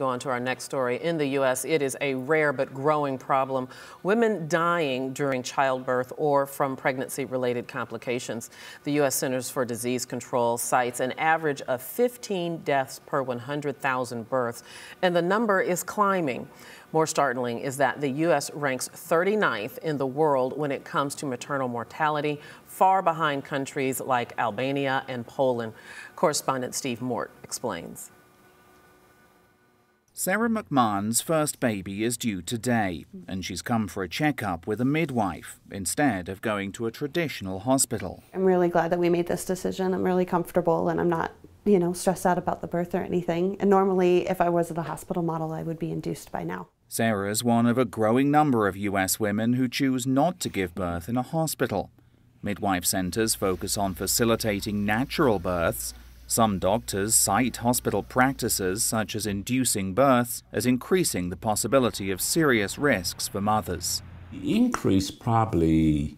Go on to our next story. In the U.S., it is a rare but growing problem. Women dying during childbirth or from pregnancy-related complications. The U.S. Centers for Disease Control cites an average of 15 deaths per 100,000 births, and the number is climbing. More startling is that the U.S. ranks 39th in the world when it comes to maternal mortality, far behind countries like Albania and Poland. Correspondent Steve Mort explains. Sarah McMahon's first baby is due today, and she's come for a checkup with a midwife instead of going to a traditional hospital. I'm really glad that we made this decision. I'm really comfortable, and I'm not, stressed out about the birth or anything. And normally, if I was at a hospital model, I would be induced by now. Sarah's one of a growing number of U.S. women who choose not to give birth in a hospital. Midwife centers focus on facilitating natural births. Some doctors cite hospital practices such as inducing births as increasing the possibility of serious risks for mothers. The increase probably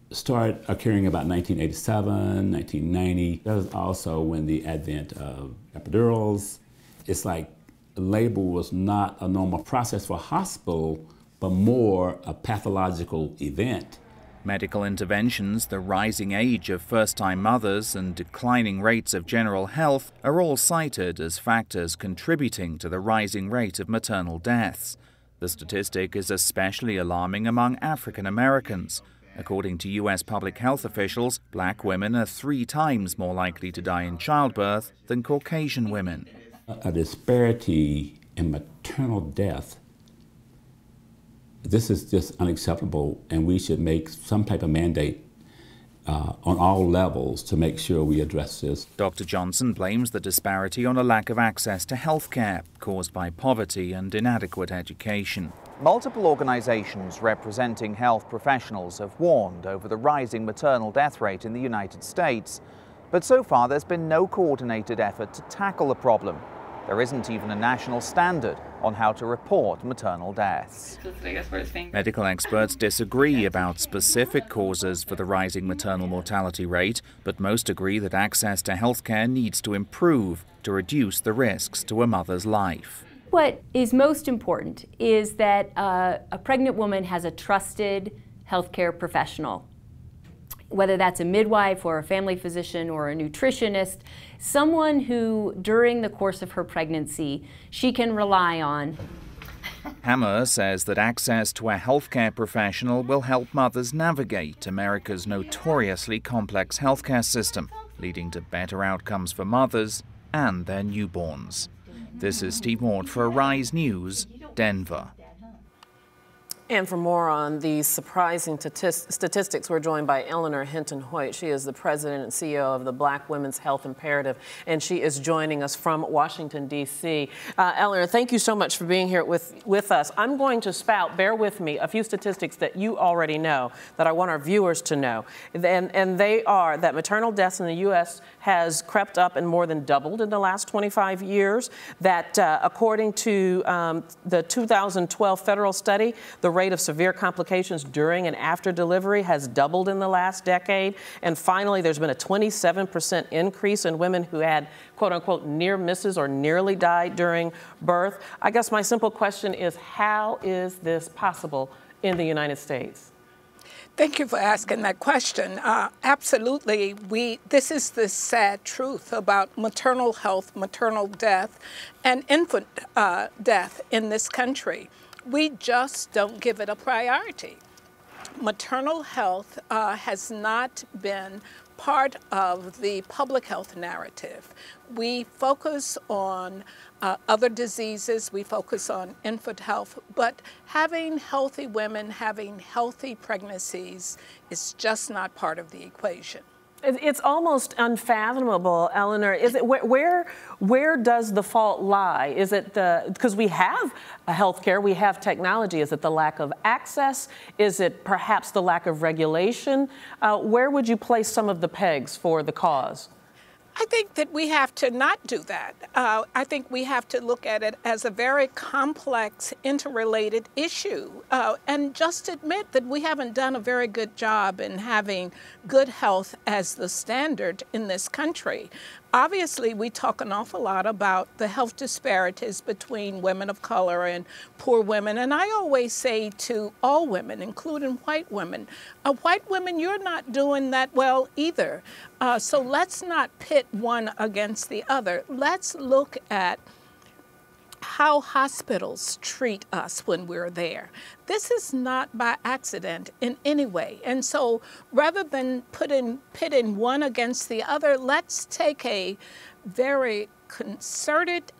started occurring about 1987, 1990. That was also when the advent of epidurals. It's like labor was not a normal process for a hospital, but more a pathological event. Medical interventions, the rising age of first-time mothers, and declining rates of general health are all cited as factors contributing to the rising rate of maternal deaths. The statistic is especially alarming among African Americans. According to U.S. public health officials, black women are 3 times more likely to die in childbirth than Caucasian women. A disparity in maternal death, this is just unacceptable, and we should make some type of mandate on all levels to make sure we address this. Dr. Johnson blames the disparity on a lack of access to health care caused by poverty and inadequate education. Multiple organizations representing health professionals have warned over the rising maternal death rate in the United States, but so far there's been no coordinated effort to tackle the problem. There isn't even a national standard on how to report maternal deaths. Medical experts disagree about specific causes for the rising maternal mortality rate, but most agree that access to health care needs to improve to reduce the risks to a mother's life. What is most important is that a pregnant woman has a trusted healthcare professional, whether that's a midwife or a family physician or a nutritionist, someone who, during the course of her pregnancy, she can rely on. Hammer says that access to a healthcare professional will help mothers navigate America's notoriously complex healthcare system, leading to better outcomes for mothers and their newborns. This is Steve Mort for Arise News, Denver. And for more on these surprising statistics, we're joined by Eleanor Hinton-Hoytt. She is the president and CEO of the Black Women's Health Imperative, and she is joining us from Washington, D.C. Eleanor, thank you so much for being here with us. I'm going to spout, bear with me, a few statistics that you already know that I want our viewers to know. And they are that maternal deaths in the U.S. has crept up and more than doubled in the last 25 years, that according to the 2012 federal study, the rate of severe complications during and after delivery has doubled in the last decade. And finally, there's been a 27% increase in women who had, quote unquote, near misses or nearly died during birth. I guess my simple question is, how is this possible in the United States? Thank you for asking that question. Absolutely, this is the sad truth about maternal health, maternal death, and infant death in this country. We just don't give it a priority. Maternal health has not been part of the public health narrative. We focus on other diseases, we focus on infant health, but having healthy women, having healthy pregnancies is just not part of the equation. It's almost unfathomable, Eleanor. Is it where does the fault lie? Is it because we have a healthcare, we have technology? Is it the lack of access? Is it perhaps the lack of regulation? Where would you place some of the pegs for the cause? I think that we have to not do that. I think we have to look at it as a very complex, interrelated issue and just admit that we haven't done a very good job in having good health as the standard in this country. Obviously, we talk an awful lot about the health disparities between women of color and poor women. And I always say to all women, including white women, you're not doing that well either. So let's not pit one against the other. Let's look at how hospitals treat us when we're there. This is not by accident in any way. And so rather than pitting one against the other, let's take a very concerted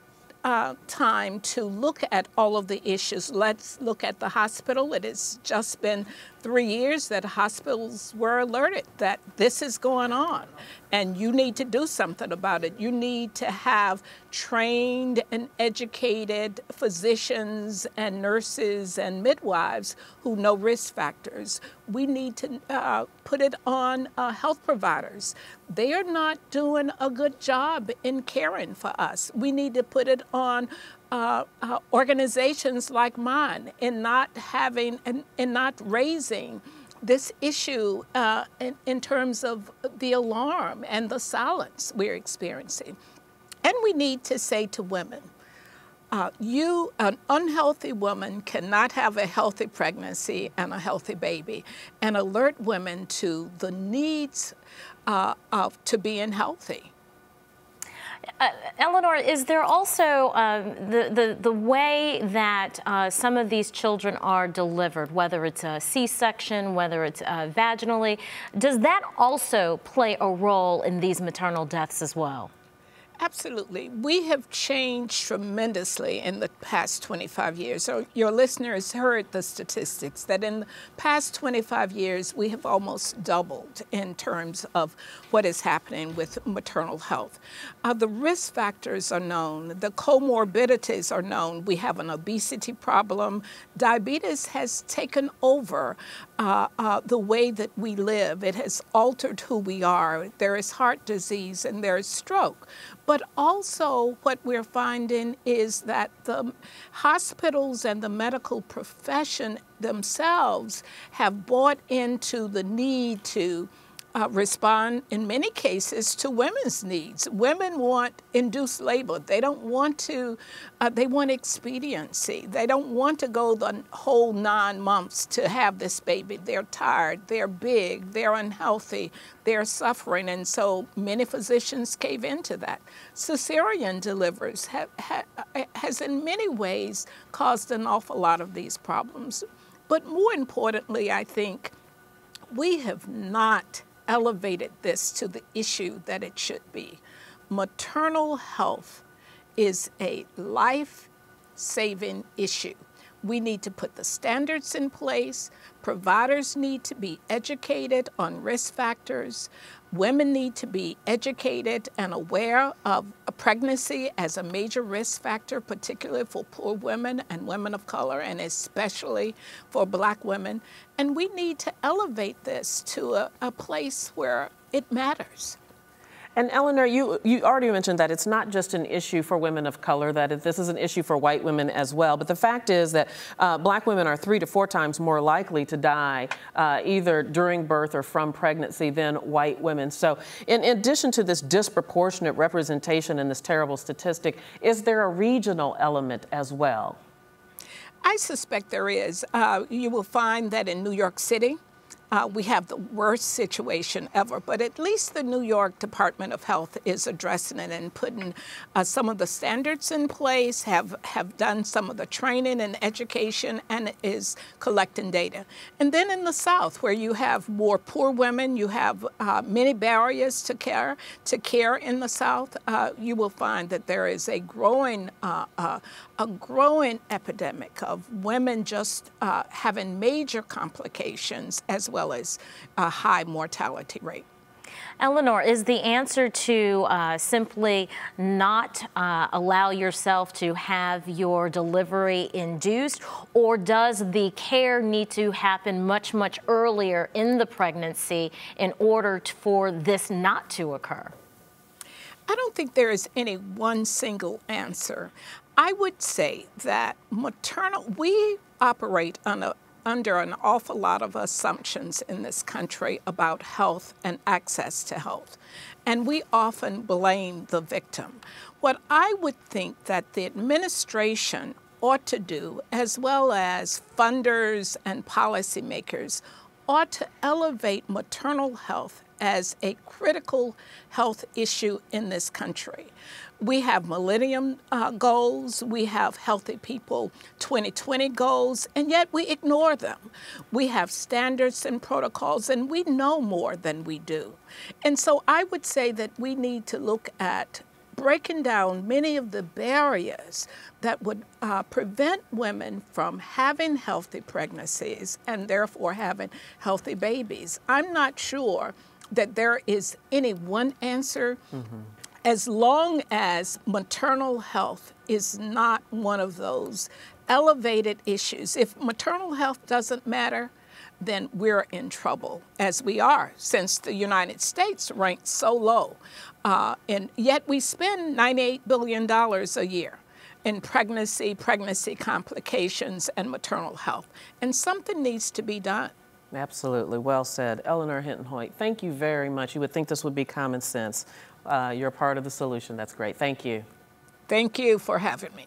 time to look at all of the issues. Let's look at the hospital. It has just been 3 years that hospitals were alerted that this is going on and you need to do something about it. You need to have trained and educated physicians and nurses and midwives who know risk factors. We need to put it on health providers. They are not doing a good job in caring for us. We need to put it on organizations like mine in not having and not raising this issue in terms of the alarm and the silence we're experiencing. And we need to say to women, an unhealthy woman cannot have a healthy pregnancy and a healthy baby, and alert women to the needs to being healthy. Eleanor, is there also the way that some of these children are delivered, whether it's a C-section, whether it's vaginally, does that also play a role in these maternal deaths as well? Absolutely. We have changed tremendously in the past 25 years. So your listeners heard the statistics that in the past 25 years, we have almost doubled in terms of what is happening with maternal health. The risk factors are known. The comorbidities are known. We have an obesity problem. Diabetes has taken over the way that we live. It has altered who we are. There is heart disease and there is stroke. But also what we're finding is that the hospitals and the medical profession themselves have bought into the need to respond, in many cases, to women's needs. Women want induced labor. They don't want to, they want expediency. They don't want to go the whole 9 months to have this baby. They're tired, they're big, they're unhealthy, they're suffering, and so many physicians cave into that. Cesarean deliveries has in many ways caused an awful lot of these problems. But more importantly, I think we have not elevated this to the issue that it should be. Maternal health is a life-saving issue. We need to put the standards in place. Providers need to be educated on risk factors. Women need to be educated and aware of a pregnancy as a major risk factor, particularly for poor women and women of color, and especially for Black women. And we need to elevate this to a place where it matters. And Eleanor, you already mentioned that it's not just an issue for women of color, that this is an issue for white women as well. But the fact is that Black women are 3 to 4 times more likely to die either during birth or from pregnancy than white women. So in addition to this disproportionate representation and this terrible statistic, is there a regional element as well? I suspect there is. You will find that in New York City, we have the worst situation ever, but at least the New York Department of Health is addressing it and putting some of the standards in place, have done some of the training and education, and is collecting data. And then in the South, where you have more poor women, you have many barriers to care in the South, you will find that there is a growing epidemic of women just having major complications as well as a high mortality rate. Eleanor, is the answer to simply not allow yourself to have your delivery induced, or does the care need to happen much, much earlier in the pregnancy in order for this not to occur? I don't think there is any one single answer. I would say that we operate on a under an awful lot of assumptions in this country about health and access to health. And we often blame the victim. What I would think that the administration ought to do, as well as funders and policymakers, ought to elevate maternal health as a critical health issue in this country. We have Millennium Goals, we have Healthy People 2020 goals, and yet we ignore them. We have standards and protocols, and we know more than we do. And so I would say that we need to look at breaking down many of the barriers that would prevent women from having healthy pregnancies and therefore having healthy babies. I'm not sure that there is any one answer. As long as maternal health is not one of those elevated issues. If maternal health doesn't matter, then we're in trouble, as we are, since the United States ranks so low. And yet we spend $98 billion a year in pregnancy complications, and maternal health. And something needs to be done. Absolutely. Well said. Eleanor Hinton-Hoytt, thank you very much. You would think this would be common sense. You're part of the solution. That's great. Thank you. Thank you for having me.